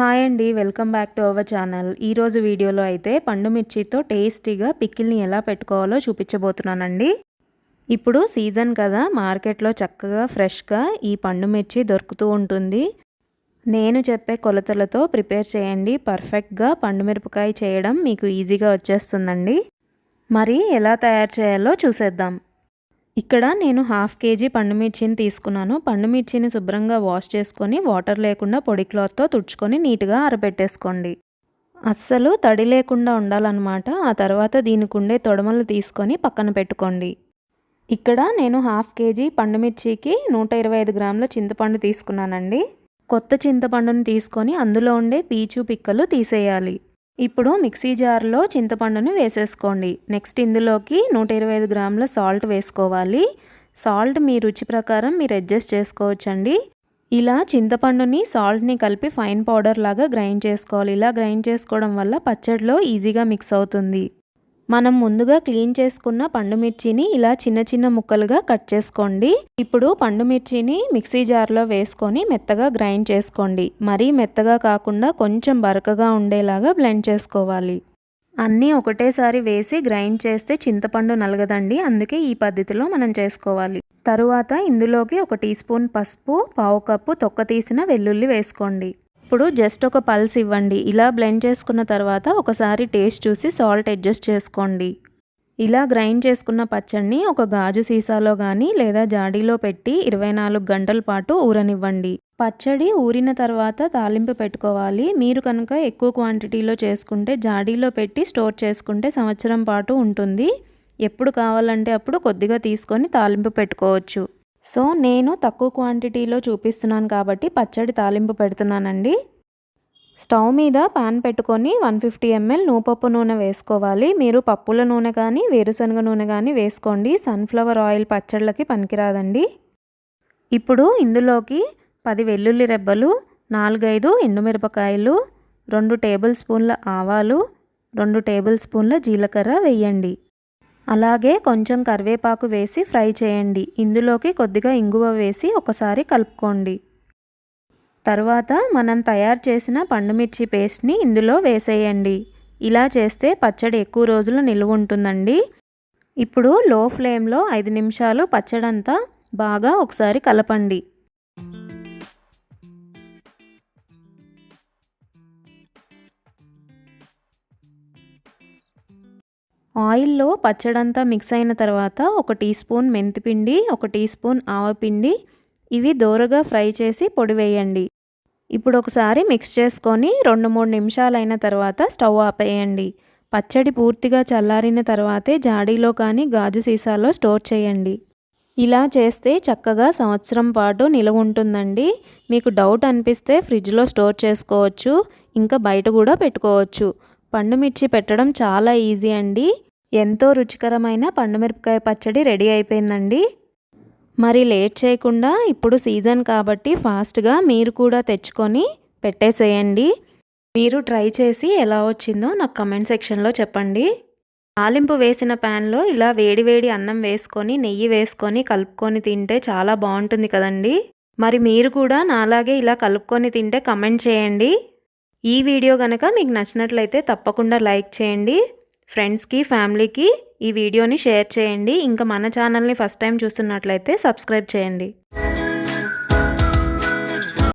Hi అండి, welcome back to our channel. ఈరోజు వీడియోలో అయితే పండు మిర్చితో టేస్టీగా పికిల్ని ఎలా పెట్టుకోవాలో చూపించబోతున్నానండి. ఇప్పుడు సీజన్ కదా, మార్కెట్లో చక్కగా ఫ్రెష్గా ఈ పండు మిర్చి దొరుకుతూ ఉంటుంది. నేను చెప్పే కొలతలతో ప్రిపేర్ చేయండి. పర్ఫెక్ట్గా పండు మిరపకాయ చేయడం మీకు ఈజీగా వచ్చేస్తుందండి. మరి ఎలా తయారు చేయాలో చూసేద్దాం. ఇక్కడ నేను 1/2 కేజీ పండు మిర్చిని తీసుకున్నాను. పండు మిర్చిని శుభ్రంగా వాష్ చేసుకొని వాటర్ లేకుండా పొడి క్లాత్తో తుడుచుకొని నీట్గా ఆరబెట్టేసుకోండి. అస్సలు తడి లేకుండా ఉండాలన్నమాట. ఆ తర్వాత దీనికి ఉండే తొడమలు తీసుకొని పక్కన పెట్టుకోండి. ఇక్కడ నేను 1/2 కేజీ పండు మిర్చికి 125 గ్రాముల చింతపండు తీసుకున్నానండి. కొత్త చింతపండుని తీసుకొని అందులో ఉండే పీచు పిక్కలు తీసేయాలి. ఇప్పుడు మిక్సీ జార్లో చింతపండుని వేసేసుకోండి. నెక్స్ట్ ఇందులోకి 125 గ్రాముల సాల్ట్ వేసుకోవాలి. సాల్ట్ మీ రుచి ప్రకారం మీరు అడ్జస్ట్ చేసుకోవచ్చండి. ఇలా చింతపండుని సాల్ట్ని కలిపి ఫైన్ పౌడర్ లాగా గ్రైండ్ చేసుకోవాలి. ఇలా గ్రైండ్ చేసుకోవడం వల్ల పచ్చడిలో ఈజీగా మిక్స్ అవుతుంది. మనం ముందుగా క్లీన్ చేసుకున్న పండు మిర్చిని ఇలా చిన్న చిన్న ముక్కలుగా కట్ చేసుకోండి. ఇప్పుడు పండు మిర్చిని మిక్సీ జార్లో వేసుకొని మెత్తగా గ్రైండ్ చేసుకోండి. మరీ మెత్తగా కాకుండా కొంచెం బరకగా ఉండేలాగా బ్లెండ్ చేసుకోవాలి. అన్నీ ఒకటేసారి వేసి గ్రైండ్ చేస్తే చింతపండు నలగదండి. అందుకే ఈ పద్ధతిలో మనం చేసుకోవాలి. తరువాత ఇందులోకి 1 టీ స్పూన్ పసుపు, 1/2 కప్పు తొక్క తీసిన వెల్లుల్లి వేసుకోండి. ఇప్పుడు జస్ట్ ఒక పల్స్ ఇవ్వండి. ఇలా బ్లెండ్ చేసుకున్న తర్వాత ఒకసారి టేస్ట్ చూసి సాల్ట్ అడ్జస్ట్ చేసుకోండి. ఇలా గ్రైండ్ చేసుకున్న పచ్చడిని ఒక గాజు సీసాలో కానీ లేదా జాడీలో పెట్టి 24 గంటల పాటు ఊరనివ్వండి. పచ్చడి ఊరిన తర్వాత తాలింపు పెట్టుకోవాలి. మీరు కనుక ఎక్కువ క్వాంటిటీలో చేసుకుంటే జాడీలో పెట్టి స్టోర్ చేసుకుంటే సంవత్సరం పాటు ఉంటుంది. ఎప్పుడు కావాలంటే అప్పుడు కొద్దిగా తీసుకొని తాలింపు పెట్టుకోవచ్చు. సో నేను తక్కువ క్వాంటిటీలో చూపిస్తున్నాను కాబట్టి పచ్చడి తాలింపు పెడుతున్నానండి. స్టవ్ మీద పాన్ పెట్టుకొని 150 ml నూపప్పు నూనె వేసుకోవాలి. మీరు పప్పుల నూనె కానీ వేరుశనగ నూనె కానీ వేసుకోండి. సన్ఫ్లవర్ ఆయిల్ పచ్చళ్ళకి పనికిరాదండి. ఇప్పుడు ఇందులోకి 10 వెల్లుల్లి రెబ్బలు, 4-5 ఎండుమిరపకాయలు, 2 టేబుల్ స్పూన్ల ఆవాలు, 2 టేబుల్ స్పూన్ల జీలకర్ర వేయండి. అలాగే కొంచెం కరివేపాకు వేసి ఫ్రై చేయండి. ఇందులోకి కొద్దిగా ఇంగువ వేసి ఒకసారి కలుపుకోండి. తర్వాత మనం తయారు చేసిన పండు మిర్చి పేస్ట్ని ఇందులో వేసేయండి. ఇలా చేస్తే పచ్చడి ఎక్కువ రోజులు నిల్వ ఉంటుందండి. ఇప్పుడు లో ఫ్లేమ్లో 5 నిమిషాలు పచ్చడంతా బాగా ఒకసారి కలపండి. ఆయిల్లో పచ్చడంతా మిక్స్ అయిన తర్వాత 1 టీ స్పూన్ మెంతిపిండి, 1 టీ స్పూన్ ఆవపిండి ఇవి దోరగా ఫ్రై చేసి పొడి వేయండి. ఇప్పుడు ఒకసారి మిక్స్ చేసుకొని 2-3 నిమిషాలైన తర్వాత స్టవ్ ఆపేయండి. పచ్చడి పూర్తిగా చల్లారిన తర్వాతే జాడీలో కానీ గాజు సీసాలో స్టోర్ చేయండి. ఇలా చేస్తే చక్కగా సంవత్సరం పాటు నిలవ ఉంటుందండి. మీకు డౌట్ అనిపిస్తే ఫ్రిడ్జ్లో స్టోర్ చేసుకోవచ్చు, ఇంకా బయట కూడా పెట్టుకోవచ్చు. పండు మిర్చి పెట్టడం చాలా ఈజీ అండి. ఎంతో రుచికరమైన పండు మిరపకాయ పచ్చడి రెడీ అయిపోయిందండి. మరి లేట్ చేయకుండా ఇప్పుడు సీజన్ కాబట్టి ఫాస్ట్గా మీరు కూడా తెచ్చుకొని పెట్టేసేయండి. మీరు ట్రై చేసి ఎలా వచ్చిందో నాకు కమెంట్ సెక్షన్లో చెప్పండి. తాలింపు వేసిన ప్యాన్లో ఇలా వేడివేడి అన్నం వేసుకొని నెయ్యి వేసుకొని కలుపుకొని తింటే చాలా బాగుంటుంది కదండి. మరి మీరు కూడా నాలాగే ఇలా కలుపుకొని తింటే కమెంట్ చేయండి. ఈ వీడియో కనుక మీకు నచ్చినట్లయితే తప్పకుండా లైక్ చేయండి. ఫ్రెండ్స్కి, ఫ్యామిలీకి ఈ వీడియోని షేర్ చేయండి. ఇంకా మన ఛానల్ని ఫస్ట్ టైం చూస్తున్నట్లయితే సబ్స్క్రైబ్ చేయండి.